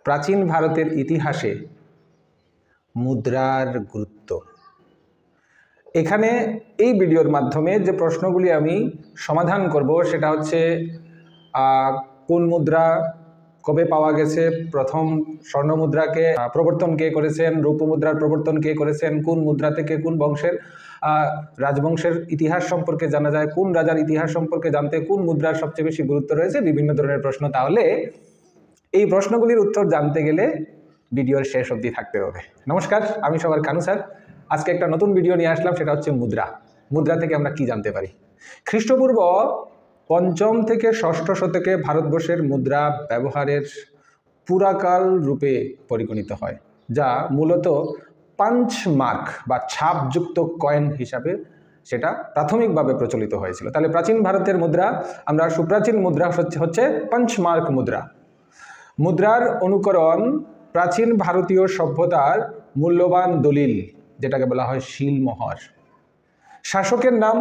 প্রাচীন ভারতের ইতিহাসে মুদ্রার গুরুত্ব। এখানে এই ভিডিওর মাধ্যমে যে প্রশ্নগুলি আমি সমাধান করব সেটা হচ্ছে কোন মুদ্রা কবে পাওয়া গেছে, প্রথম স্বর্ণ মুদ্রাকে প্রবর্তন কে করেছেন, রৌপ্য মুদ্রার প্রবর্তন কে করেছেন, কোন মুদ্রা থেকে কোন বংশের রাজবংশের ইতিহাস সম্পর্কে জানা যায়, কোন রাজার ইতিহাস সম্পর্কে জানতে কোন মুদ্রার সবচেয়ে বেশি গুরুত্ব রয়েছে, বিভিন্ন ধরনের প্রশ্ন। তাহলে এই প্রশ্নগুলির উত্তর জানতে গেলে ভিডিওর শেষ অবধি থাকতে হবে। নমস্কার, আমি সবার কানু স্যার। আজকে একটা নতুন ভিডিও নিয়ে আসলাম, সেটা হচ্ছে মুদ্রা। মুদ্রা থেকে আমরা কি জানতে পারি? খ্রিস্টপূর্ব ৫ম থেকে ৬ষ্ঠ শতকে ভারতবর্ষের মুদ্রা ব্যবহারের পুরাকাল রূপে পরিগণিত হয়, যা মূলত পাঞ্চ মার্ক বা ছাপযুক্ত কয়েন হিসাবে সেটা প্রাথমিকভাবে প্রচলিত হয়েছিল। তাহলে প্রাচীন ভারতের মুদ্রা, আমরা সুপ্রাচীন মুদ্রা হচ্ছে পাঞ্চ মার্ক মুদ্রা। মুদ্রার অনুকরণ প্রাচীন ভারতীয় সভ্যতার মূল্যবান দলিল, যেটাকে বলা হয় শিলমোহর। শাসকের নাম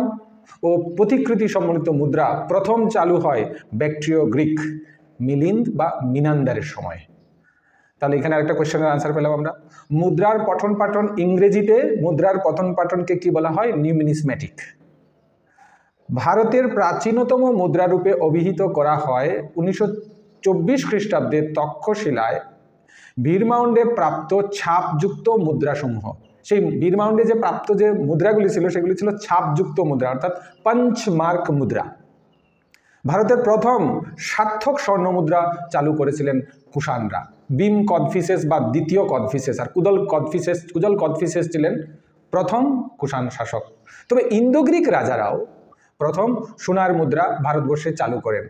ও প্রতিকৃতি সম্বলিত মুদ্রা প্রথম চালু হয় ব্যাকট্রীয় গ্রিক মিলিন্দ বা মিনান্দারের সময়। তাহলে এখানে আরেকটা কোয়েশ্চেনের আনসার পেলাম আমরা। মুদ্রার পঠন পাঠন ইংরেজিতে মুদ্রার পঠন পাঠনকে কি বলা হয়? নিউমিনিসমেটিক। ভারতের প্রাচীনতম মুদ্রারূপে অভিহিত করা হয় 1924 খ্রিস্টাব্দে তক্ষশিলায় বীরমাউন্ডে প্রাপ্ত ছাপযুক্ত মুদ্রাসমূহ। সেই বীরমাউন্ডে যে প্রাপ্ত যে মুদ্রাগুলি ছিল সেগুলি ছিল ছাপযুক্ত মুদ্রা, অর্থাৎ পাঞ্চ মার্ক মুদ্রা। ভারতের প্রথম সার্থক স্বর্ণ মুদ্রা চালু করেছিলেন কুষাণরা। ভীম কদফিসেস বা দ্বিতীয় কদফিসেস আর কুজল কদফিসেস ছিলেন প্রথম কুষাণ শাসক। তবে ইন্দো গ্রিক রাজারাও প্রথম সোনার মুদ্রা ভারতবর্ষে চালু করেন।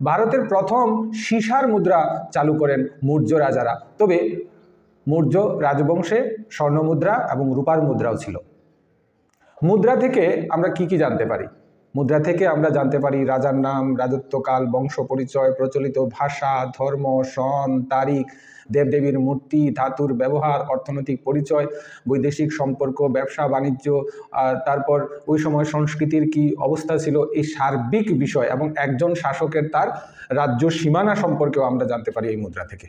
ভারতের প্রথম সীসার মুদ্রা চালু করেন মৌর্য রাজারা। তবে মৌর্য রাজবংশে স্বর্ণ মুদ্রা এবং রূপার মুদ্রাও ছিল। মুদ্রা থেকে আমরা কি কি জানতে পারি? মুদ্রা থেকে আমরা জানতে পারি রাজার নাম, রাজত্বকাল, বংশ পরিচয়, প্রচলিত ভাষা, ধর্ম, সন, তারিখ, দেবদেবীর মূর্তি, ধাতুর ব্যবহার, অর্থনৈতিক পরিচয়, বৈদেশিক সম্পর্ক, ব্যবসা বাণিজ্য, তারপর ওই সময় সংস্কৃতির কি অবস্থা ছিল, এই সার্বিক বিষয় এবং একজন শাসকের তার রাজ্য সীমানা সম্পর্কেও আমরা জানতে পারি এই মুদ্রা থেকে।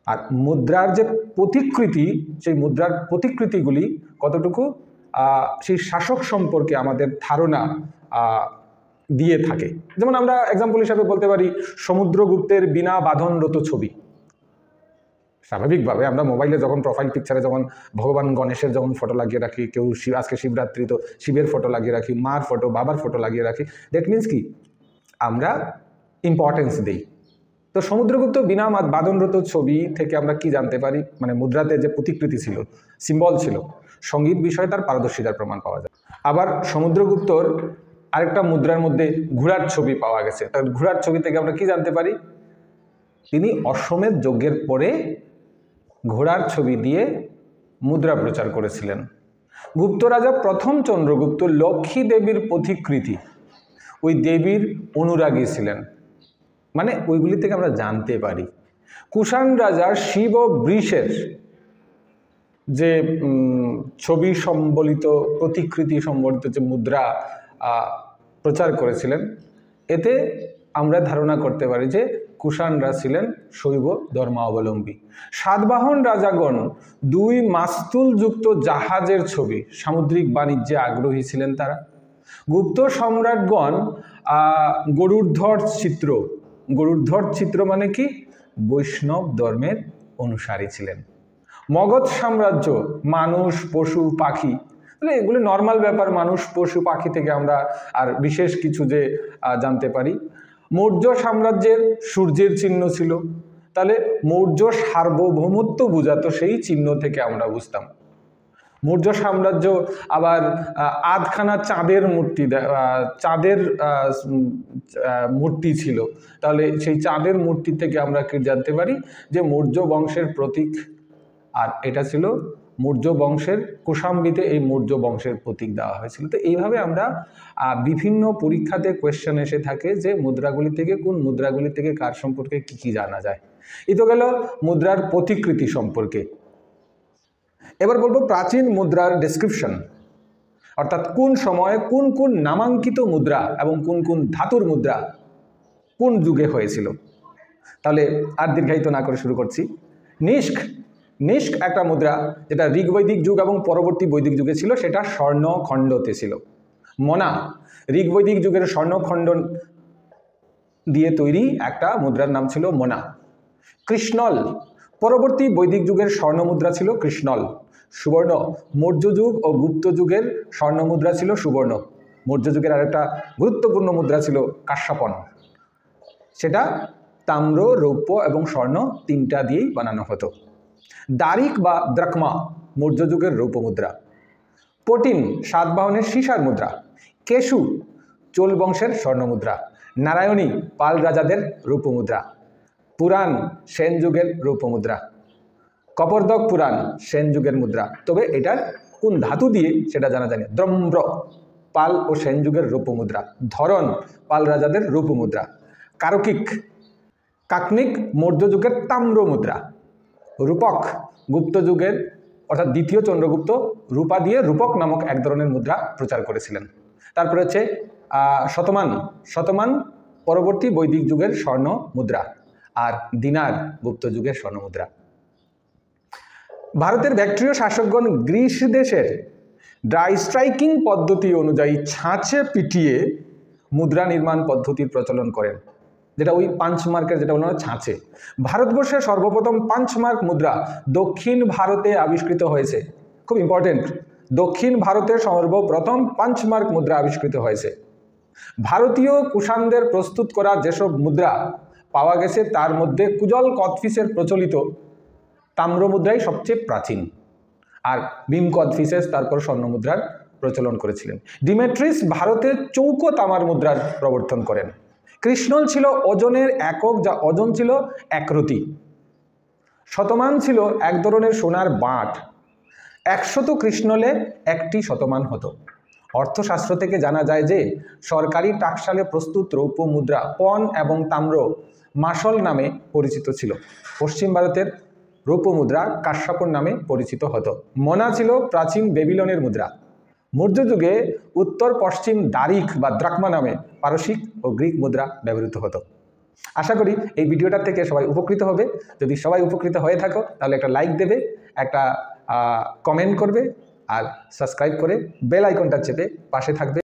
আর মুদ্রার যে প্রতিকৃতি, সেই মুদ্রার প্রতিকৃতিগুলি কতটুকু সেই শাসক সম্পর্কে আমাদের ধারণা দিয়ে থাকে। যেমন আমরা এক্সাম্পল হিসাবে বলতে পারি সমুদ্রগুপ্তের বিনা বাঁধনরত ছবি। স্বাভাবিকভাবে আমরা মোবাইলে যখন প্রোফাইল পিকচারে যখন ভগবান গণেশের যখন ফটো লাগিয়ে রাখি, কেউ আজকে শিবরাত্রি তো শিবের ফটো লাগিয়ে রাখি, মার ফটো, বাবার ফটো লাগিয়ে রাখি, দ্যাট মিনস কি আমরা ইম্পর্টেন্স দিই। তো সমুদ্রগুপ্ত বিনা বাঁধনরত ছবি থেকে আমরা কি জানতে পারি? মানে মুদ্রাতে যে প্রতিকৃতি ছিল, সিম্বল ছিল, সঙ্গীত বিষয়ে তার পারদর্শিতার প্রমাণ পাওয়া যায়। আবার সমুদ্রগুপ্তর আরেকটা মুদ্রার মধ্যে ঘোড়ার ছবি পাওয়া গেছে। তার ঘোড়ার ছবি থেকে আমরা কি জানতে পারি? তিনি অশ্বমেধ যজ্ঞের পরে ঘোড়ার ছবি দিয়ে মুদ্রা প্রচার করেছিলেন। গুপ্ত রাজা প্রথম চন্দ্রগুপ্ত লক্ষ্মী দেবীর প্রতিকৃতি, ওই দেবীর অনুরাগী ছিলেন, মানে ওইগুলি থেকে আমরা জানতে পারি। কুষাণ রাজা শিব ও বৃষের যে ছবি সম্বলিত, প্রতিকৃতি সম্বলিত যে মুদ্রা প্রচার করেছিলেন, এতে আমরা ধারণা করতে পারি যে কুষাণরা ছিলেন শৈব ধর্মাবলম্বী। সাতবাহন রাজাগণ 2 মাস্তুলযুক্ত জাহাজের ছবি, সামুদ্রিক বাণিজ্যে আগ্রহী ছিলেন তারা। গুপ্ত সম্রাটগণ গরুড়ধ্বজ চিত্র মানে কি? বৈষ্ণব ধর্মের অনুসারী ছিলেন। মগধ সাম্রাজ্য মানুষ, পশু, পাখি, তাহলে এগুলো নর্মাল ব্যাপার, মানুষ, পশু, পাখি থেকে আমরা আর বিশেষ কিছু যে জানতে পারি। মৌর্য সাম্রাজ্যের সূর্যের চিহ্ন ছিল, তাহলে মৌর্য সার্বভৌমত্ব বোঝাতো, সেই চিহ্ন থেকে আমরা বুঝতাম। মৌর্য সাম্রাজ্য আবার আধখানা চাঁদের মূর্তি ছিল, তাহলে সেই চাঁদের মূর্তি থেকে আমরা কি জানতে পারি? যে মৌর্য বংশের প্রতীক, আর এটা ছিল মৌর্য বংশের কোশাম্বীতে এই মৌর্য বংশের প্রতীক দেওয়া হয়েছিল। তো এইভাবে আমরা বিভিন্ন পরীক্ষাতে কোয়েশ্চেন এসে থাকে যে মুদ্রাগুলি থেকে, কোন মুদ্রাগুলি থেকে কার সম্পর্কে কি কি জানা যায়। এই তো গেল মুদ্রার প্রতিকৃতি সম্পর্কে। এবার বলবো প্রাচীন মুদ্রার ডেসক্রিপশন, অর্থাৎ কোন সময়ে কোন কোন নামাঙ্কিত মুদ্রা এবং কোন কোন ধাতুর মুদ্রা কোন যুগে হয়েছিল। তাহলে আর দীর্ঘায়িত না করে শুরু করছি। নিষ্ক, নিষ্ক একটা মুদ্রা যেটা ঋগ্বৈদিক যুগ এবং পরবর্তী বৈদিক যুগে ছিল, সেটা স্বর্ণখণ্ডতে ছিল। মনা ঋগ্বৈদিক যুগের স্বর্ণখণ্ড দিয়ে তৈরি একটা মুদ্রার নাম ছিল মনা। কৃষ্ণল পরবর্তী বৈদিক যুগের স্বর্ণ মুদ্রা ছিল কৃষ্ণল। সুবর্ণ মৌর্য যুগ ও গুপ্ত যুগের স্বর্ণ মুদ্রা ছিল সুবর্ণ। মৌর্য যুগের আরেকটা গুরুত্বপূর্ণ মুদ্রা ছিল কাশ্যপন, সেটা তাম্র, রৌপ্য এবং স্বর্ণ তিনটা দিয়েই বানানো হতো। দারিক বা দ্রাকমা মৌর্য যুগের রৌপ্য মুদ্রা। পটিন সাতবাহনের সীসার মুদ্রা। কেশু চোল বংশের স্বর্ণ মুদ্রা। নারায়ণী পাল রাজাদের রৌপ্য মুদ্রা। পুরাণ সেন যুগের রৌপ্য মুদ্রা। কপর্দক পুরাণ সেন যুগের মুদ্রা, তবে এটার কোন ধাতু দিয়ে সেটা জানা যায়নি। দ্রম্র পাল ও সেন যুগের রৌপ্য মুদ্রা। ধরন পাল রাজাদের রৌপ্য মুদ্রা। কারকিক কাকনিক মৌর্য যুগের তাম্র মুদ্রা। রূপক গুপ্ত যুগের অর্থাৎ দ্বিতীয় চন্দ্রগুপ্ত রূপা দিয়ে রূপক নামক এক ধরনের মুদ্রা প্রচার করেছিলেন। তারপরে হচ্ছে শতমান, শতমান পরবর্তী বৈদিক যুগের স্বর্ণ মুদ্রা। আর দিনার গুপ্ত যুগের স্বর্ণ মুদ্রা। ভারতের ব্যাক্ট্রিয় শাসকগণ গ্রিস দেশের ড্রাই স্ট্রাইকিং পদ্ধতি অনুযায়ী ছাঁচে পিটিয়ে মুদ্রা নির্মাণ পদ্ধতির প্রচলন করেন, যেটা ওই পাঞ্চ মার্কের যেটা বললাম ছাঁচে। ভারতবর্ষে সর্বপ্রথম পাঞ্চ মার্ক মুদ্রা দক্ষিণ ভারতে আবিষ্কৃত হয়েছে। খুব ইম্পর্টেন্ট, দক্ষিণ ভারতে সর্বপ্রথম পাঞ্চ মার্ক মুদ্রা আবিষ্কৃত হয়েছে। ভারতীয় কুষাণদের প্রস্তুত করা যেসব মুদ্রা পাওয়া গেছে তার মধ্যে কুজল কদফিসের প্রচলিত তাম্র মুদ্রাই সবচেয়ে প্রাচীন, আর ভীম কদফিসেস তারপর স্বর্ণ মুদ্রার প্রচলন করেছিলেন। ডিমেট্রিস ভারতে চৌকো তামার মুদ্রার প্রবর্তন করেন। কৃষ্ণল ছিল ওজনের একক, যা ওজন ছিল একরতি। শতমান ছিল এক ধরনের সোনার বাঁট। 100 কৃষ্ণলে একটি শতমান হতো। অর্থশাস্ত্র থেকে জানা যায় যে সরকারি টাকশালে প্রস্তুত রৌপ্য মুদ্রা পণ এবং তাম্র মাসল নামে পরিচিত ছিল। পশ্চিম ভারতের রৌপ্য মুদ্রা কাশ্যপন নামে পরিচিত হতো। মনা ছিল প্রাচীন বেবিলনের মুদ্রা। মৌর্য যুগে উত্তর পশ্চিম দারিক বা দ্রাকমা নামে পারসিক ও গ্রিক মুদ্রা ব্যবহৃত হতো। আশা করি এই ভিডিওটা থেকে সবাই উপকৃত হবে। যদি সবাই উপকৃত হয়ে থাকো তাহলে একটা লাইক দেবে, একটা কমেন্ট করবে, আর সাবস্ক্রাইব করে বেল আইকনটা চেপে পাশে থাকবে।